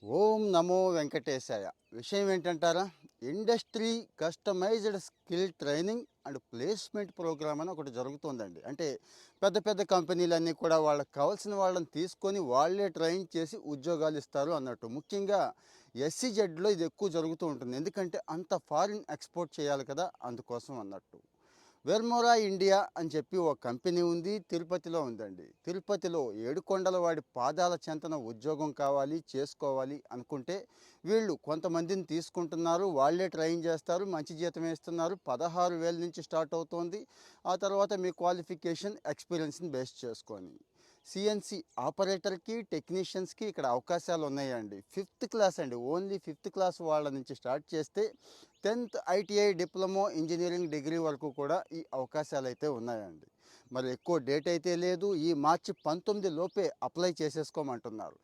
ఓం నమో వెంకటేశాయ. విషయం ఏంటంటారా? Industry customised skill training and placement programme అని ఒకటి జరుగుతుందండి. అంటే పెద్ద పెద్ద కంపెనీలన్నీ కూడా వాళ్ళకి కావాల్సిన వాళ్ళని తీసుకొని వాళ్ళే ట్రైన్ చేసి ఉద్యోగాలు ఇస్తారు అన్నట్టు. ముఖ్యంగా ఎస్సీజెడ్లో ఇది ఎక్కువ జరుగుతూ ఉంటుంది. ఎందుకంటే అంత ఫారిన్ ఎక్స్పోర్ట్ చేయాలి కదా, అందుకోసం అన్నట్టు. వెర్మోరా ఇండియా అని చెప్పి ఒక కంపెనీ ఉంది, తిరుపతిలో ఉందండి. తిరుపతిలో ఏడుకొండల వాడి పాదాల చెంతన ఉద్యోగం కావాలి, చేసుకోవాలి అనుకుంటే వీళ్ళు కొంతమందిని తీసుకుంటున్నారు, వాళ్ళే ట్రైన్ చేస్తారు, మంచి జీతం ఇస్తున్నారు. 16,000 నుంచి స్టార్ట్ అవుతోంది. ఆ తర్వాత మీ క్వాలిఫికేషన్ ఎక్స్పీరియన్స్ని బేస్ చేసుకొని సిఎన్సి ఆపరేటర్కి, టెక్నీషియన్స్కి ఇక్కడ అవకాశాలు ఉన్నాయండి. ఫిఫ్త్ క్లాస్ అండి, ఓన్లీ ఫిఫ్త్ క్లాస్ వాళ్ళ నుంచి స్టార్ట్ చేస్తే 10th ITI diploma engineering degree వరకు కూడా ఈ అవకాశాలు అయితే ఉన్నాయండి. మరి ఎక్కువ డేట్ అయితే లేదు. ఈ మార్చి 19 లోపే అప్లై చేసేసుకోమంటున్నారు.